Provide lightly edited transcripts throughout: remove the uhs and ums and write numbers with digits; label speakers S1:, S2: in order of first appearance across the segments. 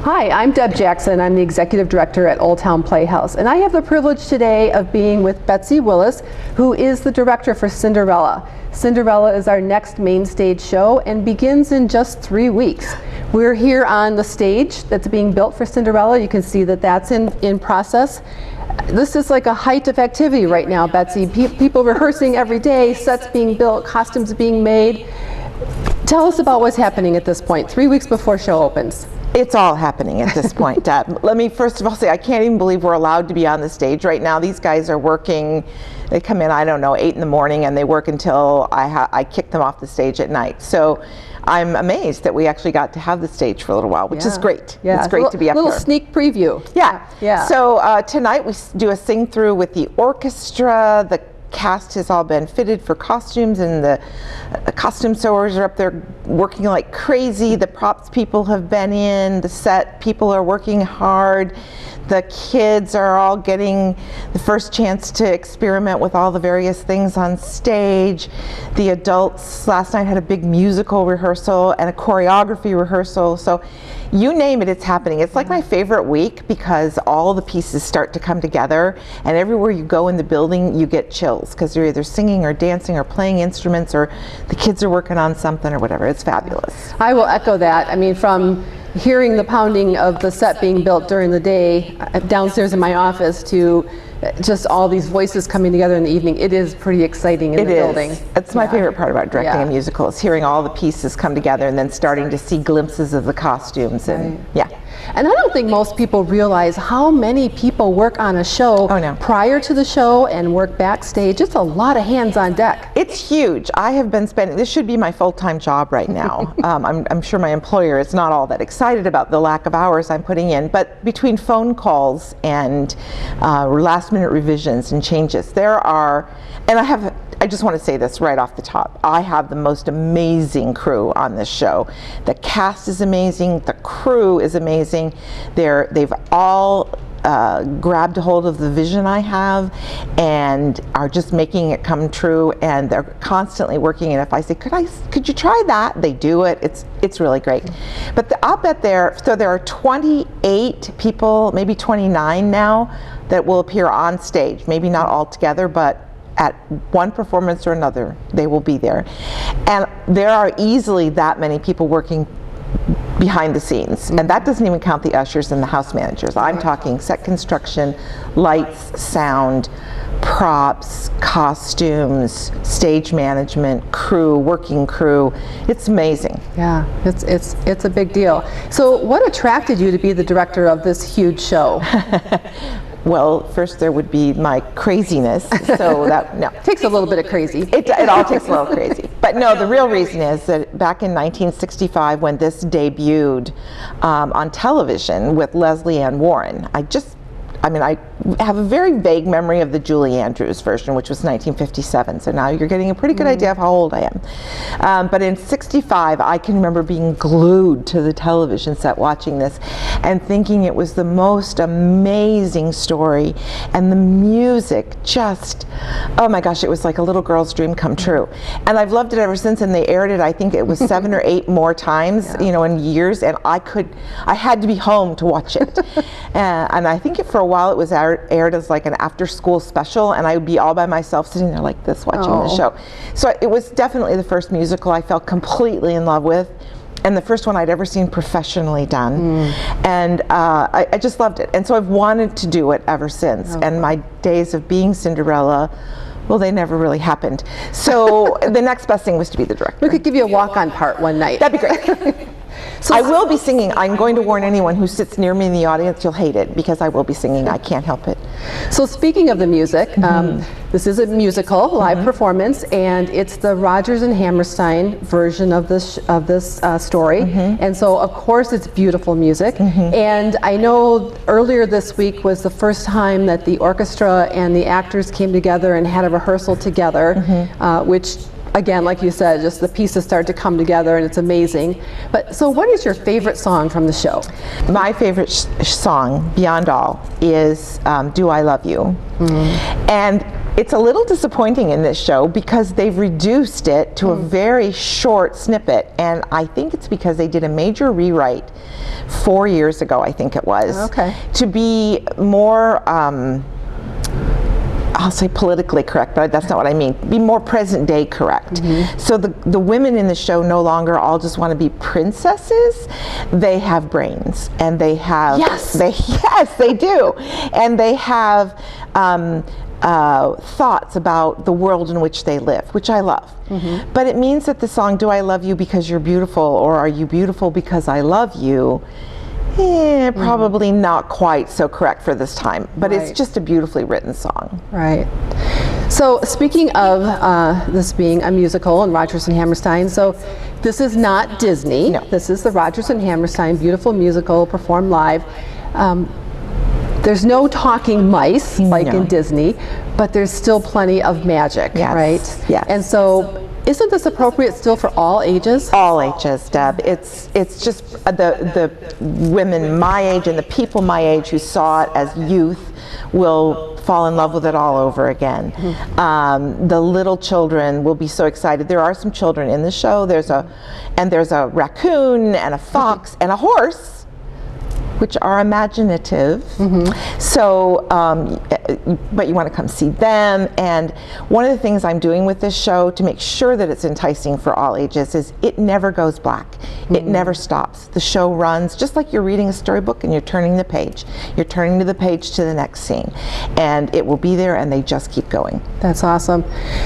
S1: Hi, I'm Deb Jackson. I'm the Executive Director at Old Town Playhouse, and I have the privilege today of being with Betsy Willis, who is the director for Cinderella. Cinderella is our next MainStage show and begins in just 3 weeks. We're here on the stage that's being built for Cinderella. You can see that that's in process. This is like a height of activity right now, Betsy. People rehearsing every day, sets being built, costumes being made. Tell us about what's happening at this point, 3 weeks before show opens.
S2: It's all happening at this point, Deb. Let me first of all say I can't even believe we're allowed to be on the stage right now. These guys are working. They come in, I don't know, 8 in the morning, and they work until I kick them off the stage at night. So I'm amazed that we actually got to have the stage for a little while, which is great.
S1: Yeah,
S2: it's great to be up here.
S1: A little sneak preview.
S2: Yeah. So tonight we do a sing through with the orchestra. The cast has all been fitted for costumes, and the costume sewers are up there working like crazy. The props people have been in, the set people are working hard. The kids are all getting the first chance to experiment with all the various things on stage. The adults last night had a big musical rehearsal and a choreography rehearsal. So you name it, it's happening. It's like my favorite week because all the pieces start to come together, and everywhere you go in the building you get chills because you're either singing or dancing or playing instruments, or the kids are working on something or whatever. It's fabulous.
S1: I will echo that. I mean, from hearing the pounding of the set being built during the day downstairs in my office to just all these voices coming together in the evening, it is pretty exciting in the building.
S2: It's my favorite part about directing a musical, is hearing all the pieces come together and then starting to see glimpses of the costumes. And
S1: And I don't think most people realize how many people work on a show prior to the show and work backstage. It's a lot of hands on deck.
S2: It's huge. I have been spending, this should be my full-time job right now. I'm sure my employer is not all that excited about the lack of hours I'm putting in, but between phone calls and last-minute revisions and changes, there are, and I just want to say this right off the top. I have the most amazing crew on this show. The cast is amazing. The crew is amazing. They've all grabbed a hold of the vision I have and are just making it come true. And they're constantly working. And if I say, could you try that? They do it. It's really great. But I'll bet there are 28 people, maybe 29 now, that will appear on stage. Maybe not all together, but at one performance or another, they will be there. And there are easily that many people working behind the scenes. And that doesn't even count the ushers and the house managers. I'm talking set construction, lights, sound, props, costumes, stage management, crew, working crew. It's amazing.
S1: Yeah, it's a big deal. So what attracted you to be the director of this huge show?
S2: Well, first there would be my craziness, so that
S1: takes a little bit of crazy.
S2: It all takes a little crazy. But no, the real reason is that back in 1965, when this debuted on television with Leslie Ann Warren, I have a very vague memory of the Julie Andrews version, which was 1957, so now you're getting a pretty good idea of how old I am. But in 65, I can remember being glued to the television set watching this and thinking it was the most amazing story, and the music just, oh my gosh, it was like a little girl's dream come true. And I've loved it ever since, and they aired it, I think it was 7 or 8 more times, in years, and I had to be home to watch it. And I think for a while it was aired as like an after-school special, and I would be all by myself sitting there like this watching the show. So it was definitely the first musical I fell completely in love with, and the first one I'd ever seen professionally done. And I just loved it, and so I've wanted to do it ever since. And my days of being Cinderella, well, they never really happened. So the next best thing was to be the director.
S1: We could give you a walk-on part one night.
S2: That'd be great. So I will be singing. I'm going to warn anyone who sits near me in the audience, you'll hate it, because I will be singing. I can't help it.
S1: So speaking of the music, this is a musical, live performance, and it's the Rodgers and Hammerstein version of this story. And so, of course, it's beautiful music. And I know earlier this week was the first time that the orchestra and the actors came together and had a rehearsal together, which, again, like you said, just the pieces start to come together, and it's amazing. But so what is your favorite song from the show?
S2: My favorite song, beyond all, is Do I Love You? And It's a little disappointing in this show because they've reduced it to a very short snippet, and I think it's because they did a major rewrite 4 years ago, I think it was, to be more I'll say politically correct, but that's not what I mean. Be more present day correct. So the women in the show no longer all just want to be princesses. They have brains, and they have yes, they do, and they have thoughts about the world in which they live, which I love. But it means that the song "Do I Love You Because You're Beautiful" or "Are You Beautiful Because I Love You" probably not quite so correct for this time, but it's just a beautifully written song.
S1: Right. So speaking of this being a musical and Rodgers and Hammerstein, so this is not Disney.
S2: No.
S1: This is the Rodgers and Hammerstein beautiful musical performed live. There's no talking mice like in Disney, but there's still plenty of magic, right?
S2: Yes.
S1: And so isn't this appropriate still for all ages?
S2: All ages, Deb. It's just the women my age and the people my age who saw it as youth will fall in love with it all over again. The little children will be so excited. There are some children in the show. There's a raccoon and a fox and a horse, which are imaginative. So, but you want to come see them. And one of the things I'm doing with this show to make sure that it's enticing for all ages is it never goes black. It never stops. The show runs just like you're reading a storybook and you're turning the page. You're turning to the page to the next scene. And it will be there, and they just keep going.
S1: That's awesome.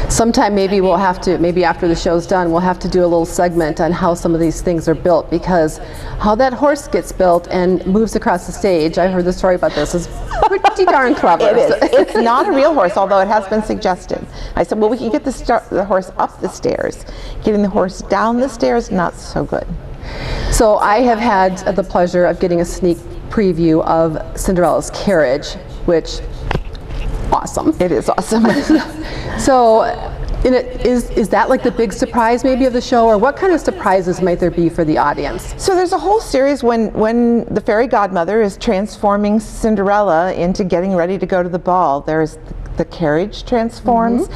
S1: Sometime maybe we'll have to, maybe after the show's done, we'll have to do a little segment on how some of these things are built, because how that horse gets built and moves across the stage, I heard the story about this, is pretty darn clever.
S2: It is. It's not a real horse, although it has been suggested. I said, well, we can get the horse up the stairs. Getting the horse down the stairs, not so good.
S1: So I have had the pleasure of getting a sneak preview of Cinderella's carriage, which, awesome.
S2: It is awesome.
S1: So is that like the big surprise maybe of the show, or what kind of surprises might there be for the audience?
S2: So there's a whole series when the fairy godmother is transforming Cinderella into getting ready to go to the ball. There's the carriage transforms.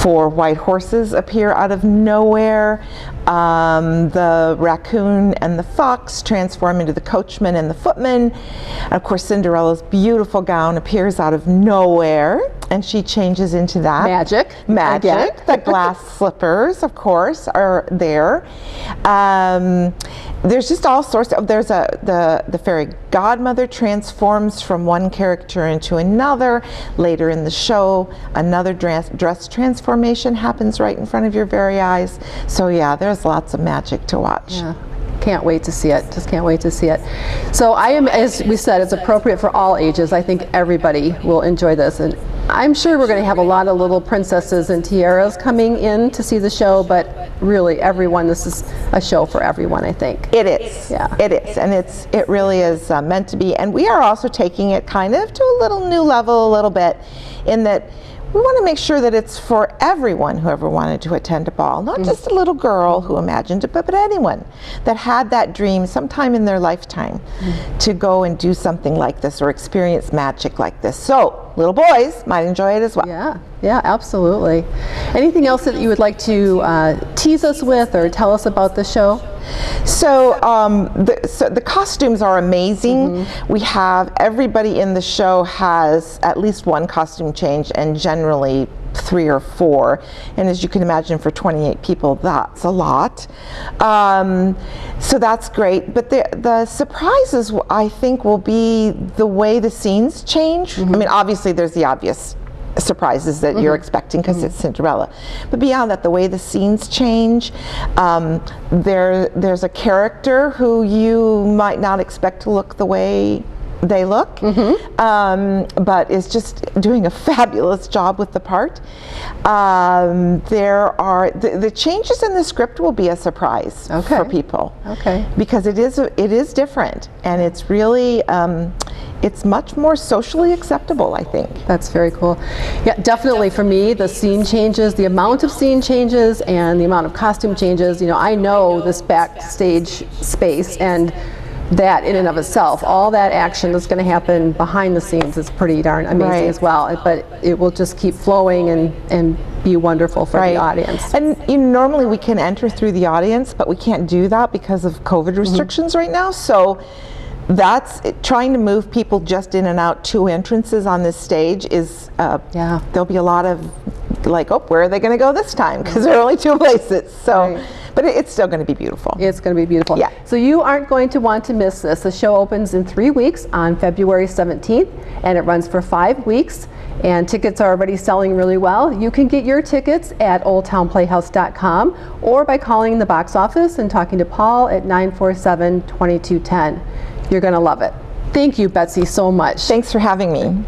S2: 4 white horses appear out of nowhere. The raccoon and the fox transform into the coachman and the footman. And of course, Cinderella's beautiful gown appears out of nowhere, and she changes into that.
S1: Magic.
S2: The glass slippers, of course, are there. There's just all sorts of, the fairy godmother transforms from one character into another. Later in the show, another dress transformation happens right in front of your very eyes. So yeah, there's lots of magic to watch.
S1: Yeah. Can't wait to see it. Just can't wait to see it. So I am, as we said, it's appropriate for all ages. I think everybody will enjoy this, and I'm sure we're going to have a lot of little princesses and tiaras coming in to see the show, but really everyone, this is a show for everyone, I think.
S2: It is.
S1: Yeah.
S2: It is, and it really is meant to be. And we are also taking it kind of to a little new level a little bit, in that we want to make sure that it's for everyone who ever wanted to attend a ball, not just a little girl who imagined it, but anyone that had that dream sometime in their lifetime to go and do something like this or experience magic like this. So little boys might enjoy it as well.
S1: Yeah, absolutely. Anything else that you would like to tease us with or tell us about the show?
S2: So, the costumes are amazing. We have, everybody in the show has at least one costume change, and generally 3 or 4. And as you can imagine, for 28 people, that's a lot. So that's great. But the surprises, I think, will be the way the scenes change. I mean, obviously there's the obvious surprises that you're expecting because it's Cinderella, but beyond that, the way the scenes change, there's a character who you might not expect to look the way they look, but is just doing a fabulous job with the part. There are the changes in the script will be a surprise for people, because it is different, and it's really it's much more socially acceptable, I think.
S1: That's very cool. Yeah, definitely for me, the scene changes, the amount of scene changes and the amount of costume changes. You know, I know this backstage space, and that in and of itself, all that action that's going to happen behind the scenes is pretty darn amazing
S2: Right.
S1: as well. But it will just keep flowing and be wonderful for the audience.
S2: And normally we can enter through the audience, but we can't do that because of COVID restrictions right now. So that's trying to move people just in and out 2 entrances on this stage is there'll be a lot of like, oh, where are they going to go this time? Because there are only 2 places. So, but it's still going to be beautiful.
S1: It's going to be beautiful.
S2: Yeah.
S1: So you aren't going to want to miss this. The show opens in 3 weeks on February 17th, and it runs for 5 weeks. And tickets are already selling really well. You can get your tickets at oldtownplayhouse.com or by calling the box office and talking to Paul at 947-2210. You're going to love it. Thank you, Betsy, so much.
S2: Thanks for having me.